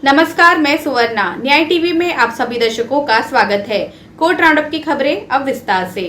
नमस्कार, मैं सुवर्णा। न्याय टीवी में आप सभी दर्शकों का स्वागत है। कोर्ट राउंडअप की खबरें अब विस्तार से।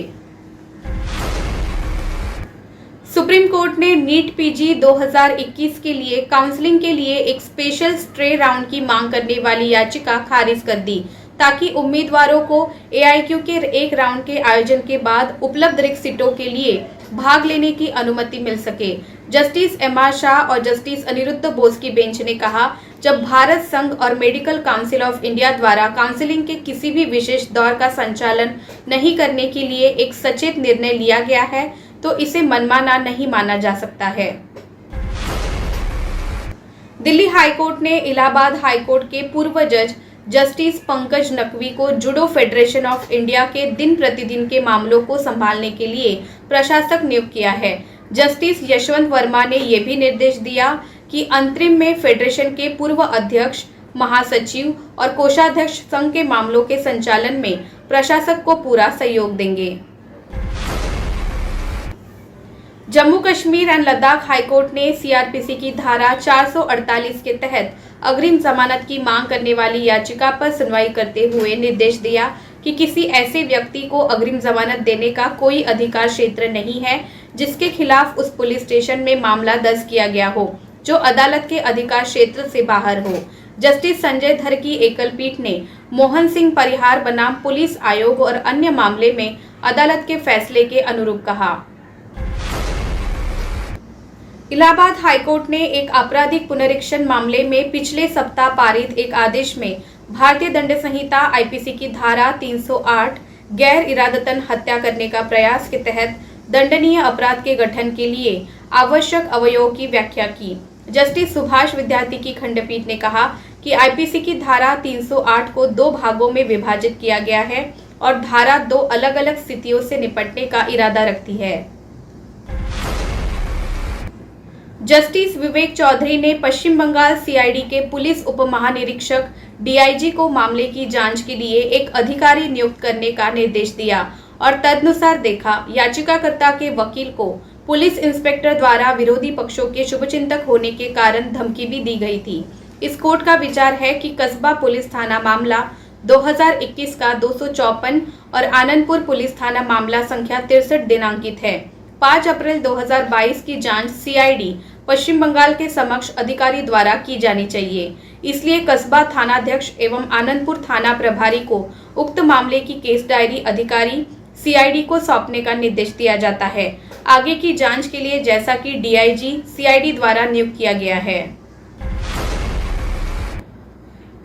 सुप्रीम कोर्ट ने नीट पीजी 2021 के लिए काउंसलिंग के लिए एक स्पेशल स्टे राउंड की मांग करने वाली याचिका खारिज कर दी, ताकि उम्मीदवारों को एआईक्यू के एक राउंड के आयोजन के बाद उपलब्ध रिक्त सीटों के लिए भाग लेने की अनुमति मिल सके। जस्टिस एमआर शाह और जस्टिस अनिरुद्ध बोस की बेंच ने कहा, जब भारत संघ और मेडिकल काउंसिल ऑफ इंडिया द्वारा काउंसलिंग के किसी भी विशेष दौर का संचालन नहीं करने के लिए एक सचेत निर्णय लिया गया है, तो इसे मनमाना नहीं माना जा सकता है। दिल्ली हाईकोर्ट ने इलाहाबाद हाईकोर्ट के पूर्व जज जस्टिस पंकज नकवी को जूडो फेडरेशन ऑफ इंडिया के दिन प्रतिदिन के मामलों को संभालने के लिए प्रशासक नियुक्त किया है। जस्टिस यशवंत वर्मा ने यह भी निर्देश दिया कि अंतरिम में फेडरेशन के पूर्व अध्यक्ष, महासचिव और कोषाध्यक्ष संघ के मामलों के संचालन में प्रशासक को पूरा सहयोग देंगे। जम्मू कश्मीर एंड लद्दाख हाईकोर्ट ने सीआरपीसी की धारा 448 के तहत अग्रिम जमानत की मांग करने वाली याचिका पर सुनवाई करते हुए निर्देश दिया कि किसी ऐसे व्यक्ति को अग्रिम जमानत देने का कोई अधिकार क्षेत्र नहीं है जिसके खिलाफ उस पुलिस स्टेशन में मामला दर्ज किया गया हो जो अदालत के अधिकार क्षेत्र से बाहर हो। जस्टिस संजय धर की एकल पीठ ने मोहन सिंह परिहार बनाम पुलिस आयोग और अन्य मामले में अदालत के फैसले के अनुरूप कहा। इलाहाबाद हाईकोर्ट ने एक आपराधिक पुनरीक्षण मामले में पिछले सप्ताह पारित एक आदेश में भारतीय दंड संहिता आईपीसी की धारा 308 गैर इरादतन हत्या करने का प्रयास के तहत दंडनीय अपराध के गठन के लिए आवश्यक अवयवों की व्याख्या की। जस्टिस सुभाष विद्यार्थी की खंडपीठ ने कहा कि आईपीसी की धारा 308 को दो भागों में विभाजित किया गया है और धारा दो अलग अलग स्थितियों से निपटने का इरादा रखती है। जस्टिस विवेक चौधरी ने पश्चिम बंगाल सीआईडी के पुलिस उप महानिरीक्षक डीआईजी को मामले की जांच के लिए एक अधिकारी नियुक्त करने का निर्देश दिया और तदनुसार देखा याचिकाकर्ता के वकील को पुलिस इंस्पेक्टर द्वारा विरोधी पक्षों के शुभचिंतक होने के कारण धमकी भी दी गई थी। इस कोर्ट का विचार है कि कस्बा पुलिस थाना मामला 2021 का 254 और आनंदपुर पुलिस थाना मामला संख्या 63 दिनांकित है। 5 अप्रैल 2022 की जांच सीआईडी पश्चिम बंगाल के समक्ष अधिकारी द्वारा की जानी चाहिए। इसलिए कस्बा थानाध्यक्ष एवं आनंदपुर थाना प्रभारी को उक्त मामले की केस डायरी अधिकारी सीआईडी को सौंपने का निर्देश दिया जाता है, आगे की जांच के लिए, जैसा कि डीआईजी सीआईडी द्वारा नियुक्त किया गया है।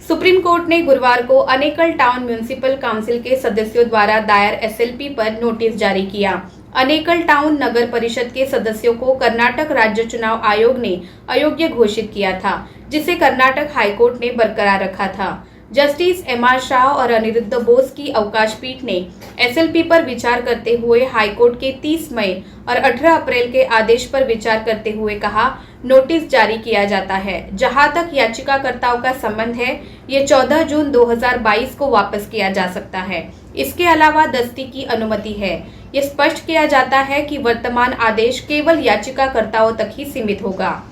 सुप्रीम कोर्ट ने गुरुवार को अनेकल टाउन म्युनिसिपल काउंसिल के सदस्यों द्वारा दायर एसएलपी पर नोटिस जारी किया। अनेकल टाउन नगर परिषद के सदस्यों को कर्नाटक राज्य चुनाव आयोग ने अयोग्य घोषित किया था, जिसे कर्नाटक हाईकोर्ट ने बरकरार रखा था। जस्टिस एमआर शाह और अनिरुद्ध बोस की अवकाश पीठ ने एसएलपी पर विचार करते हुए हाईकोर्ट के 30 मई और 18 अप्रैल के आदेश पर विचार करते हुए कहा, नोटिस जारी किया जाता है। जहां तक याचिकाकर्ताओं का संबंध है, ये 14 जून 2022 को वापस किया जा सकता है। इसके अलावा दस्ती की अनुमति है। ये स्पष्ट किया जाता है कि वर्तमान आदेश केवल याचिकाकर्ताओं तक ही सीमित होगा।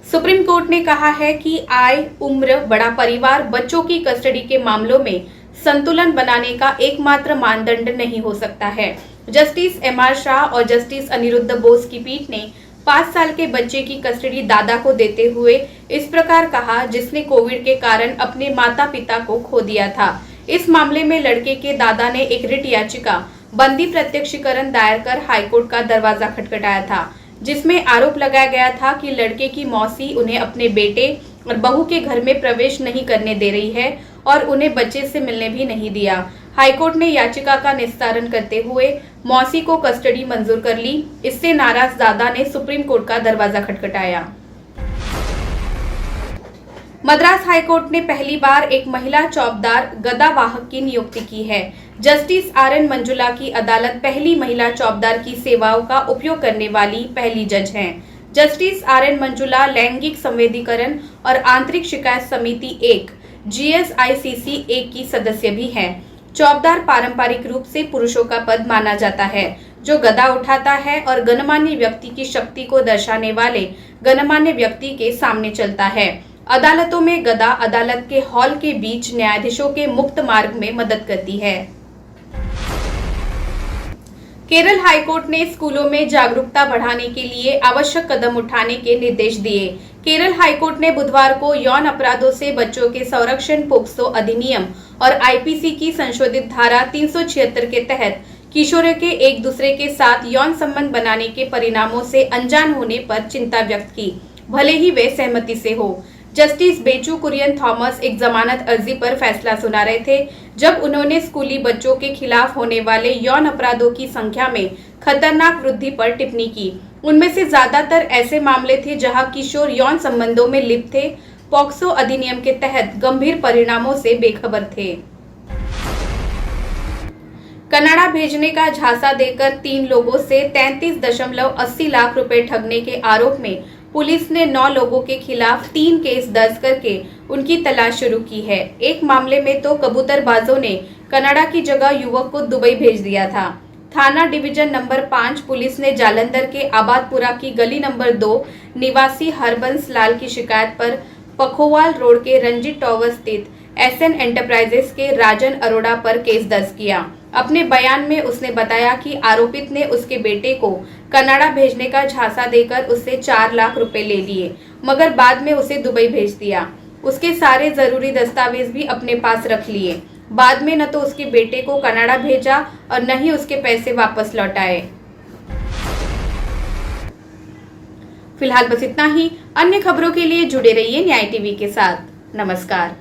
सुप्रीम कोर्ट ने कहा है कि आय, उम्र, बड़ा परिवार, बच्चों की कस्टडी के मामलों में संतुलन बनाने का एकमात्र मानदंड नहीं हो सकता है। जस्टिस एमआर शाह और जस्टिस अनिरुद्ध बोस की पीठ ने 5 साल के बच्चे की कस्टडी दादा को देते हुए इस प्रकार कहा, जिसने कोविड के कारण अपने माता पिता को खो दिया था। इस मामले में लड़के के दादा ने एक रिट याचिका बंदी प्रत्यक्षीकरण दायर कर हाईकोर्ट का दरवाजा खटखटाया था, जिसमें आरोप लगाया गया था कि लड़के की मौसी उन्हें अपने बेटे और बहू के घर में प्रवेश नहीं करने दे रही है और उन्हें बच्चे से मिलने भी नहीं दिया। हाईकोर्ट ने याचिका का निस्तारण करते हुए मौसी को कस्टडी मंजूर कर ली। इससे नाराज दादा ने सुप्रीम कोर्ट का दरवाजा खटखटाया। मद्रास हाईकोर्ट ने पहली बार एक महिला चौकीदार गदावाहक की नियुक्ति की है। जस्टिस आरएन मंजुला की अदालत पहली महिला चौकीदार की सेवाओं का उपयोग करने वाली पहली जज हैं। जस्टिस आरएन मंजुला लैंगिक संवेदीकरण और आंतरिक शिकायत समिति 1 GSICC 1 की सदस्य भी हैं। चौकीदार पारंपरिक रूप से पुरुषों का पद माना जाता है, जो गदा उठाता है और गणमान्य व्यक्ति की शक्ति को दर्शाने वाले गणमान्य व्यक्ति के सामने चलता है। अदालतों में गदा अदालत के हॉल के बीच न्यायाधीशों के मुक्त मार्ग में मदद करती है। केरल हाईकोर्ट ने स्कूलों में जागरूकता बढ़ाने के लिए आवश्यक कदम उठाने के निर्देश दिए। केरल हाईकोर्ट ने बुधवार को यौन अपराधों से बच्चों के संरक्षण पोक्सो अधिनियम और आईपीसी की संशोधित धारा 376 के तहत किशोरों के एक दूसरे के साथ यौन संबंध बनाने के परिणामों से अनजान होने पर चिंता व्यक्त की, भले ही वे सहमति से हो। जस्टिस बेचू कुरियन थॉमस एक जमानत अर्जी पर फैसला सुना रहे थे जब उन्होंने स्कूली बच्चों के खिलाफ होने वाले यौन अपराधों की संख्या में खतरनाक वृद्धि पर टिप्पणी की। उनमें से ज्यादातर ऐसे मामले थे जहां किशोर यौन संबंधों में लिप्त थे, पॉक्सो अधिनियम के तहत गंभीर परिणामों से बेखबर थे। कनाडा भेजने का झांसा देकर 3 लोगों से 33.80 लाख रुपए ठगने के आरोप में पुलिस ने 9 लोगों के खिलाफ 3 केस दर्ज करके उनकी तलाश शुरू की है। एक मामले में तो कबूतरबाजों ने कनाडा की जगह युवक को दुबई भेज दिया था। थाना डिवीजन नंबर 5 पुलिस ने जालंधर के आबादपुरा की गली नंबर 2 निवासी हरबंस लाल की शिकायत पर पखोवाल रोड के रंजीत टावर स्थित एसएन एंटरप्राइजेस के राजन अरोड़ा पर केस दर्ज किया। अपने बयान में उसने बताया कि आरोपित ने उसके बेटे को कनाडा भेजने का झांसा देकर उससे 4 लाख रुपए ले लिए, मगर बाद में उसे दुबई भेज दिया। उसके सारे जरूरी दस्तावेज भी अपने पास रख लिए। बाद में न तो उसके बेटे को कनाडा भेजा और न ही उसके पैसे वापस लौटाए। फिलहाल बस इतना ही। अन्य खबरों के लिए जुड़े रहिए न्याय टीवी के साथ। नमस्कार।